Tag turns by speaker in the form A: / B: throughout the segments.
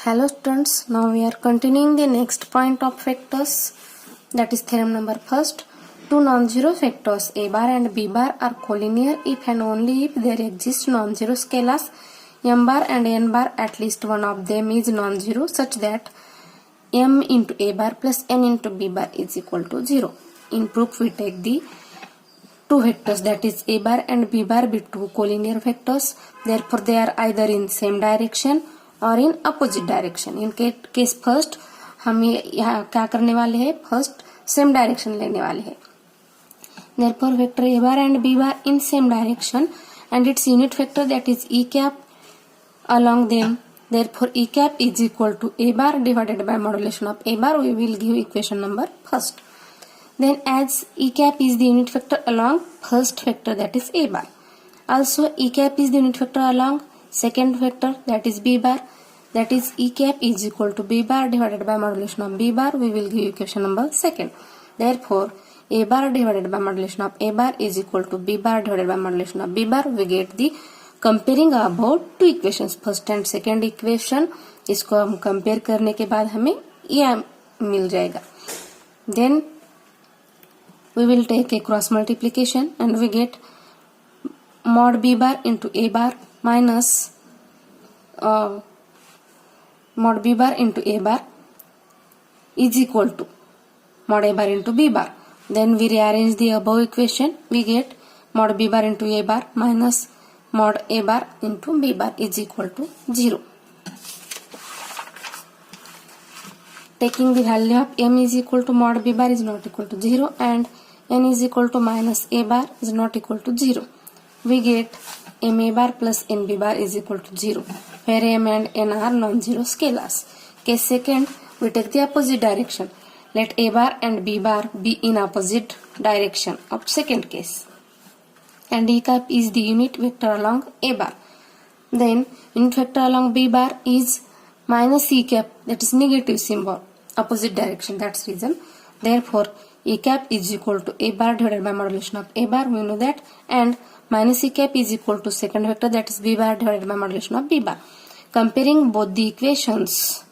A: Hello students, now we are continuing the next point of vectors, that is theorem number first. Two non-zero vectors a bar and b bar are collinear if and only if there exist non-zero scalars m bar and n bar, at least one of them is non-zero such that m into a bar plus n into b bar is equal to 0. In proof we take the two vectors, that is a bar and b bar be two collinear vectors, therefore they are either in same direction और in opposite direction. In case first हम यहाँ क्या करने वाले हैं, first sem direction लेने वाले हैं. Therefore vector a bar and b bar in same direction and its unit vector that is e cap along them. Therefore e cap is equal to a bar divided by modulation of a bar. We will give equation number first. Then as e cap is the unit vector along first vector, that is a bar, also e cap is the unit vector along second vector, that is b bar, that is e cap is equal to b bar divided by modulation of b bar. We will give equation number second. Therefore a bar divided by modulation of a bar is equal to b bar divided by modulation of b bar. We get the comparing about two equations, first and second equation. इसको हम compare करने के बाद हमें यह मिल जाएगा. Then we will take a cross multiplication and we get mod b bar into a bar minus mod b bar into a bar is equal to mod a bar into b bar. Then we rearrange the above equation. We get mod b bar into a bar minus mod a bar into b bar is equal to 0. Taking the value of m is equal to mod b bar is not equal to 0 and n is equal to minus a bar is not equal to 0. We get m a bar plus n b bar is equal to 0, where m and n are non-zero scalars. Case second, we take the opposite direction. Let a bar and b bar be in opposite direction of second case. And e cap is the unit vector along a bar. Then unit vector along b bar is minus e cap, that is negative symbol, opposite direction, that's reason. Therefore e cap is equal to a bar divided by modulation of a bar, we know that, and minus e cap is equal to second vector, that is b bar divided by modulation of b bar. Comparing both the equations,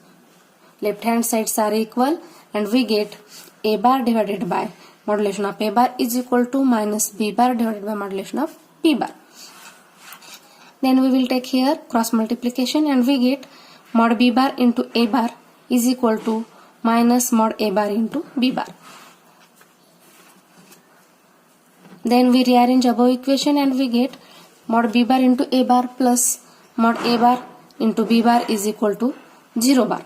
A: left hand sides are equal and we get a bar divided by modulation of a bar is equal to minus b bar divided by modulation of b bar. Then we will take here cross multiplication and we get mod b bar into a bar is equal to minus mod a bar into b bar. Then we rearrange above equation and we get mod b bar into a bar plus mod a bar into b bar is equal to 0 bar.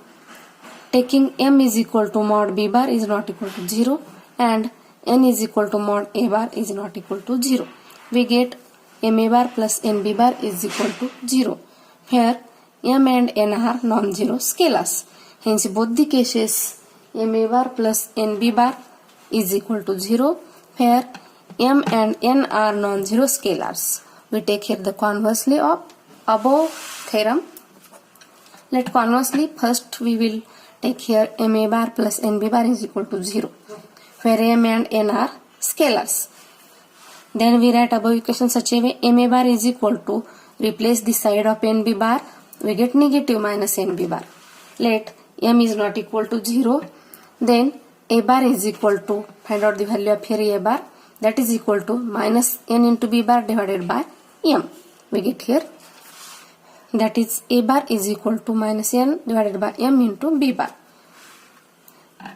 A: Taking m is equal to mod b bar is not equal to 0 and n is equal to mod a bar is not equal to 0. We get m a bar plus n b bar is equal to 0, where m and n are non-zero scalars. Hence both the cases m a bar plus n b bar is equal to 0, where m and n are non-zero scalars. We take here the conversely of above theorem. Let conversely first we will take here m a bar plus n b bar is equal to 0, where m and n are scalars. Then we write above equation such a way m a bar is equal to, replace the side of n b bar, we get negative minus n b bar. Let m is not equal to 0, then a bar is equal to, find out the value of here a bar, that is equal to minus n into b bar divided by m. We get here, that is a bar is equal to minus n divided by m into b bar.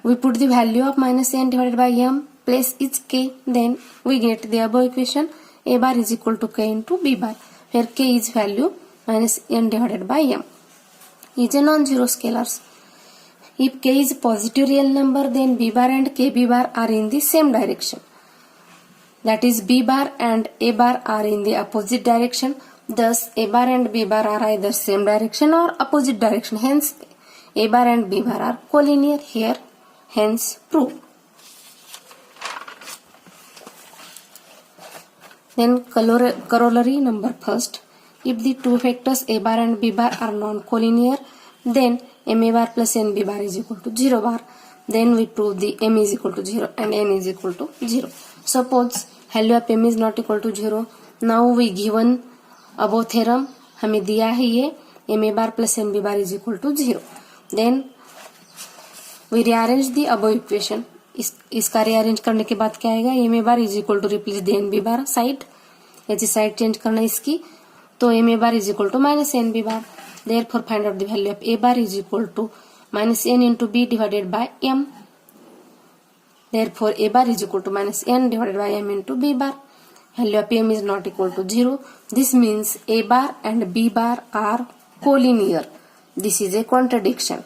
A: We put the value of minus n divided by m, place is k, then we get the above equation a bar is equal to k into b bar, where k is value minus n divided by m. Is a non-zero scalars. If k is a positive real number, then b bar and kb bar are in the same direction. That is b bar and a bar are in the opposite direction. Thus a bar and b bar are either same direction or opposite direction. Hence a bar and b bar are collinear here. Hence proof. Then corollary number first. If the two vectors a bar and b bar are non-collinear, then m a bar plus n b bar is equal to 0 bar. Then we prove the m is equal to 0 and n is equal to 0. Suppose value of m is not equal to 0. Now we given above theorem हमें दिया है ये m a bar plus n b bar is equal to 0. Then we rearrange the above equation. इसका rearrange करने के बाद क्या आएगा, m a bar is equal to replace the n b bar side, ऐसी साइड चेंज करना इसकी, तो m a bar is equal to minus n b bar. Therefore find out the value of a bar is equal to minus n into B divided by m. Therefore, a bar is equal to minus n divided by m into b bar. Value of m is not equal to 0. This means a bar and b bar are collinear. This is a contradiction.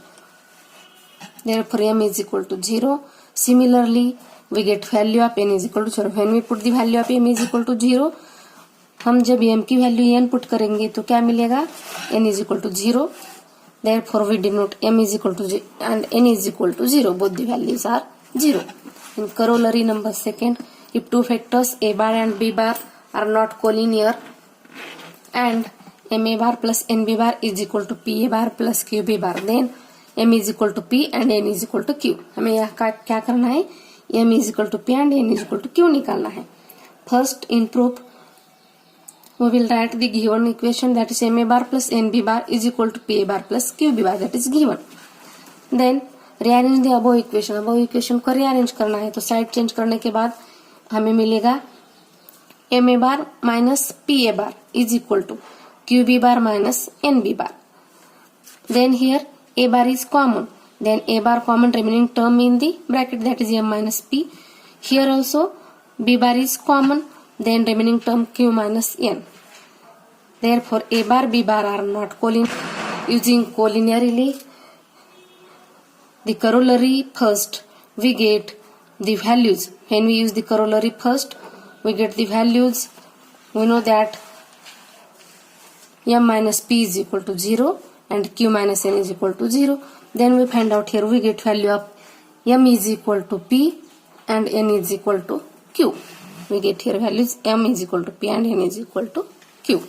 A: Therefore, m is equal to 0. Similarly, we get value of n is equal to 0. When we put the value of m is equal to 0, हम जब m की value n put करेंगे तो क्या मिलेगा, n is equal to 0. Therefore, we denote m is equal to 0 and n is equal to 0. Both the values are 0. In corollary number second, if two factors a bar and b bar are not collinear and m a bar plus n b bar is equal to p a bar plus q b bar, then m is equal to p and n is equal to q. हमें यहाँ क्या करना है, m is equal to p and n is equal to q निकालना है. First, in proof, we will write the given equation, that is m a bar plus n b bar is equal to p a bar plus q b bar, that is given. Then rearrange the above equation, above equation को rearrange करना है, तो side change करने के बाद हमें मिलेगा m a bar minus p a bar is equal to q b bar minus n b bar. Then here a bar is common, then a bar common remaining term in the bracket, that is m minus p. Here also b bar is common, then remaining term q minus n. Therefore a bar b bar are not collinear. Using collinearly the corollary first, we get the values. When we use the corollary first, we get the values. We know that m minus p is equal to 0 and q minus n is equal to 0. Then we find out here, we get value of m is equal to p and n is equal to q. We get here values m is equal to p and n is equal to q.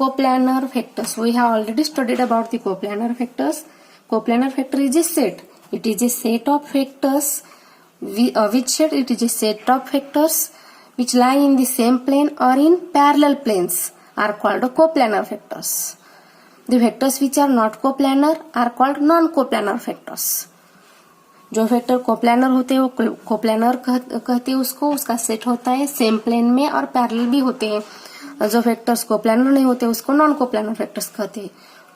A: Coplanar factors. We have already studied about the coplanar factors. Coplanar factor is a set. It is a set of factors. Which set? It is a set of factors which lie in the same plane or in parallel planes are called coplanar factors. The factors which are not coplanar are called non-coplanar factors. जो factor coplanar होते हैं वो coplanar कहते हैं उसको, उसका set होता है सेम प्लेन में और पैरेलल भी होते हैं. जो फैक्टर्स कोप्लानर नहीं होते उसको नॉन कोप्लानर फैक्टर्स कहते हैं.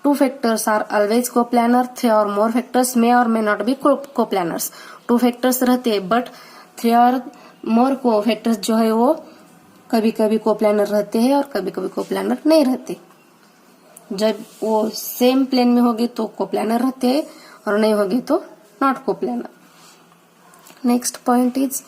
A: Two factors are always coplanar. Three or more factors may or may not be coplanars. Two factors रहते हैं but three or more co-factors जो है वो कभी कभी कोप्लानर रहते हैं और कभी कभी कोप्लानर नहीं रहते. जब वो सेम प्लेन में होगी तो कोप्लानर रहते हैं और नहीं होगी तो not coplanar. Next point is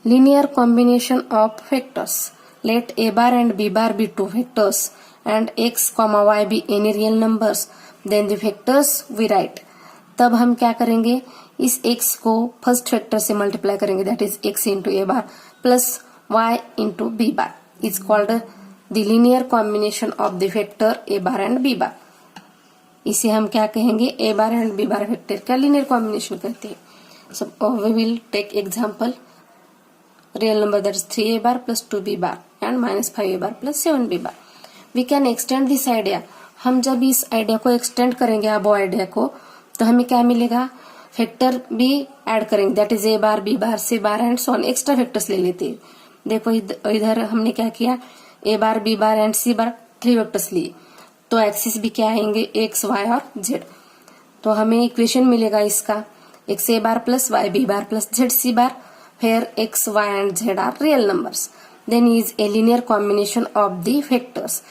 A: linear combination of factors. Let a bar and b bar be two factors and x comma y be any real numbers, then the factors we write. तब हम क्या करेंगे, इस x को first factor से multiply करेंगे, that is x into a bar plus y into b bar is called the linear combination of the factor a bar and b bar. इसे हम क्या कहेंगे, a bar and b bar factor का linear combination कहते हैं. So we will take example, real number that is 3a bar plus 2b bar and minus 5a bar plus 7b bar. We can extend this idea. हम जब इस idea को extend करेंगे अब idea को, तो हमें क्या मिलेगा, फैक्टर भी ऐड करेंगे, that is a bar b bar c bar and so on. Extra factors ले लेते हैं. देखो इधर हमने क्या किया, a bar b bar and c bar 3 vectors लिए, तो एक्सिस भी क्या आएंगे, एक्स वाई और जेड. तो हमें इक्वेशन मिलेगा इसका, x a bar plus y b bar plus z c bar, फिर x y and z are real numbers, then is a linear combination of the factors.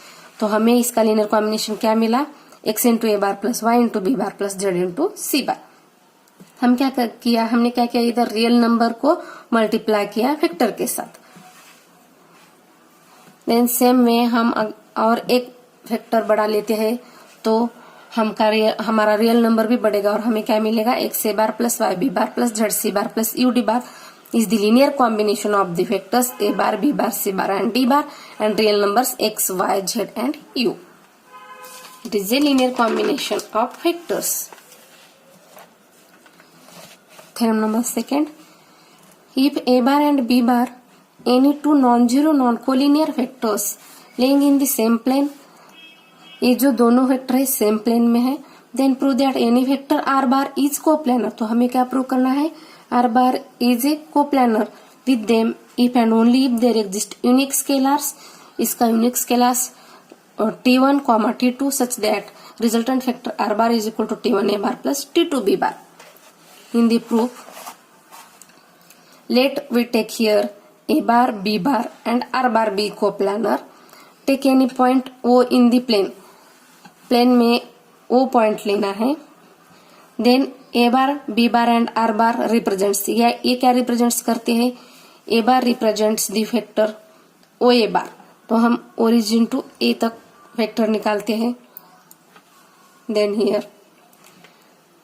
A: तो हमें इसका लीनियर कॉम्बिनेशन क्या मिला, x into a bar plus y into b bar plus z into c bar. हम क्या किया, हमने क्या किया, इधर रियल नंबर को मल्टीप्लाई किया फैक्टर के साथ. देन सेम में हम और एक फैक्टर बढ़ा लेते हैं तो हमारा रियल नंबर भी बढ़ेगा और हमें क्या मिलेगा, x a bar plus y b bar plus z c bar plus u d bar is the linear combination of the factors a bar, b bar, c bar and d bar and real numbers x, y, z and u. It is a linear combination of factors. Theorem number second. If a bar and b bar any two non-zero non-collinear factors lying in the same plane ये जो दोनों vector है same plane में है। Then prove that any vector r bar is coplanar. तो हमें क्या prove करना है, r bar is a coplanar with them if and only if there exist unique scalars. इसका unique scalars T1, T2 such that resultant vector R bar is equal to T1 A bar plus T2 B bar. In the proof, let we take here A bar, B bar and R bar be coplanar. Take any point O in the plane. Plane में O point लेना है. Then A bar, B bar and R bar represents, या ये क्या represents करते हैं, A bar represents the vector OA bar. तो हम origin to A तक वेक्टर निकालते हैं। Then here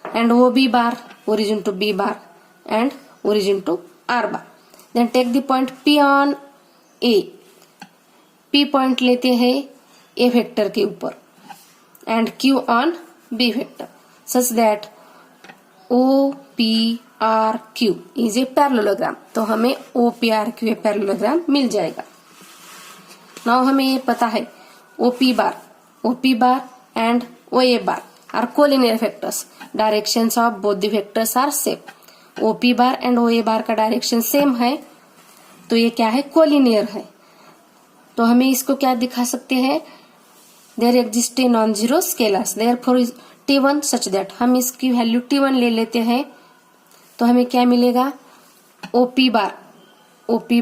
A: and o b bar origin to b bar and origin to r bar. Then take the point p on a. P point लेते हैं a vector के ऊपर and q on b vector such that o p r q is a parallelogram. तो हमें o p r q a parallelogram मिल जाएगा। Now हमें ये पता है OP bar and OA bar are collinear vectors. Directions of both the vectors are same. OP bar and OA bar का direction same है, तो ये क्या है, कोलिनियर है। तो हमें इसको क्या दिखा सकते हैं, there exist a non zero scalars therefore T1 such that. हम इसकी वैल्यू T1 ले लेते हैं तो हमें क्या मिलेगा, OP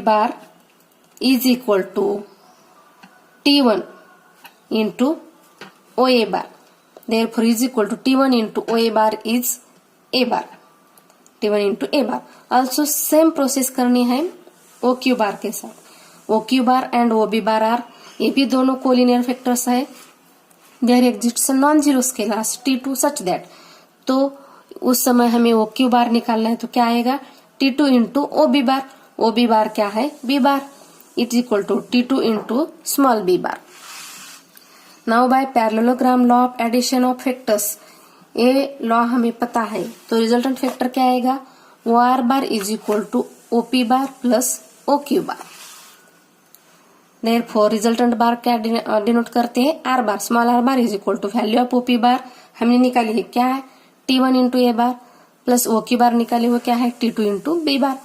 A: bar is equal to T1 into OA bar. Therefore is equal to T1 into OA bar is A bar. T1 into A bar. Also same process करनी है OQ bar के साथ। OQ bar and OB bar are, ये भी दोनों collinear factors है। There exists a non-zero scalars T2 such that, तो उस समय हमें OQ bar निकालना है तो क्या आएगा, T2 into OB bar। OB bar क्या है, B bar, is equal to T2 into small b bar. Now by parallelogram law of addition of vectors, ये लॉ हमें पता है तो रिजल्टेंट वेक्टर क्या आएगा, o r bar is equal to OP bar plus OQ bar. Therefore resultant bar क्या denote करते हैं, r bar. Small r bar is equal to value of OP bar हमने निकाली है क्या है, T1 into a bar plus OQ bar निकाले हुए क्या है, T2 into b bar.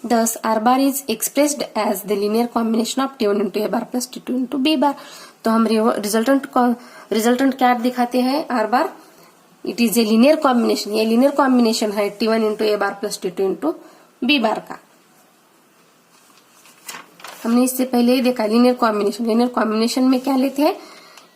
A: Thus R bar is expressed as the linear combination of T1 into A bar plus T2 into B bar. तो हम रिजल्टेंट क्या दिखाते हैं, R bar it is a linear combination. ये linear combination है T1 into A bar plus T2 into B bar का। हमने इससे पहले ही देखा लीनियर कॉम्बिनेशन। लीनियर कॉम्बिनेशन में क्या लेते हैं,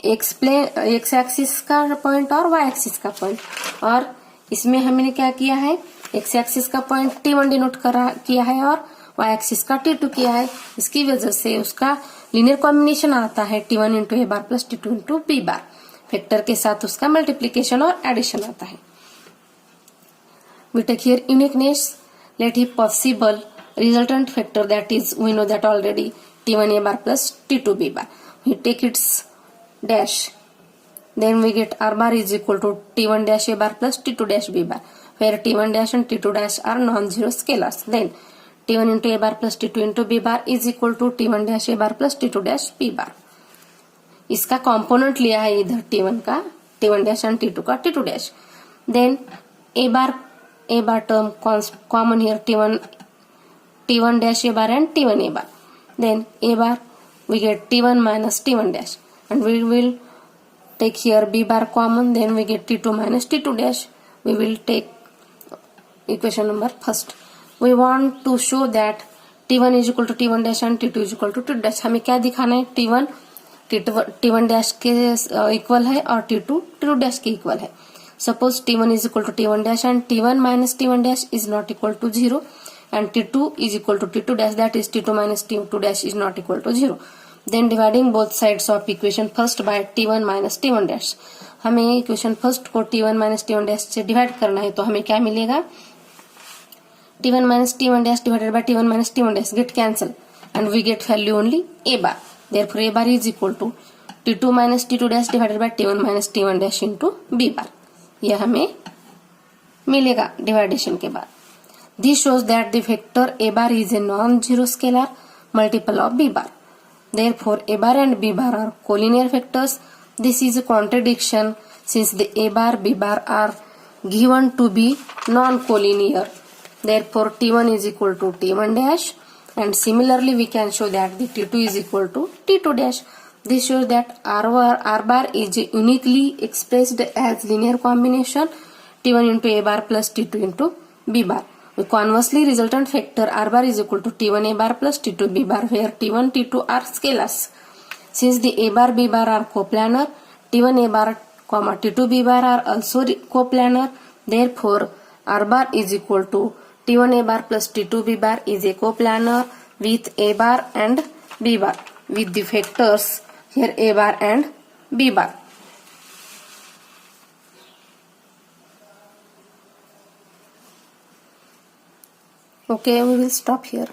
A: एक्स एक्सिस का पॉइंट और वाई एक्सिस का पॉइंट, और इसमें हमने क्या किया है, एक्स एक्सिस का पॉइंट T1 डिनोट किया है और वाई एक्सिस का T2 किया है। इसकी वजह से उसका लीनियर कॉम्बिनेशन आता है T1 into a bar plus T2 into b bar. Vector के साथ उसका मल्टीप्लीकेशन और एडिशन आता है। We take here uniqueness, let he possible resultant vector that is we know that already T1 A bar plus T2 B bar. We take its dash, then we get R bar is equal to T1 dash A bar plus T2 dash B bar, where T1 dash and T2 dash are non-zero scalars. Then T1 into A bar plus T2 into B bar is equal to T1 dash A bar plus T2 dash B bar. इसका component लिया है इधर T1 का, T1 dash and T2 का T2 dash. Then A bar term common here, T1 dash A bar and T1 A bar. Then A bar we get T1 minus T1 dash, and we will take here B bar common, then we get T2 minus T2 dash. We will take equation number first. We want to show that T1 is equal to T1 dash and T2 is equal to T2 dash. हमें क्या दिखाना है, T1 dash के equal है और T2 dash के equal है. Suppose T1 is equal to T1 dash and T1 minus T1 dash is not equal to 0, and T2 is equal to T2 dash, that is T2 minus T2 dash is not equal to 0. Then dividing both sides of equation first by T1 minus T1 dash. हमें equation first को T1 minus T1 dash से divide करना है, तो हमें क्या मिलेगा, T1 minus T1 dash divided by T1 minus T1 dash get cancel, and we get value only A bar. Therefore A bar is equal to T2 minus T2 dash divided by T1 minus T1 dash into B bar. यह हमें मिलेगा डिवाइडेशन के बाद. This shows that the vector A bar is a non-zero scalar multiple of B bar. Therefore A bar and B bar are collinear vectors. This is a contradiction since the A bar, B bar are given to be non-collinear. Therefore, T1 is equal to T1 dash, and similarly we can show that the T2 is equal to T2 dash. This shows that R bar is uniquely expressed as linear combination T1 into A bar plus T2 into B bar. Conversely, resultant factor R bar is equal to T1 A bar plus T2 B bar, where T1 T2 are scalars. Since the A bar B bar are coplanar, T1 A bar comma T2 B bar are also coplanar. Therefore, R bar is equal to T1 A bar plus T2 B bar is a coplanar with A bar and B bar with the factors here A bar and B bar. Okay, we will stop here.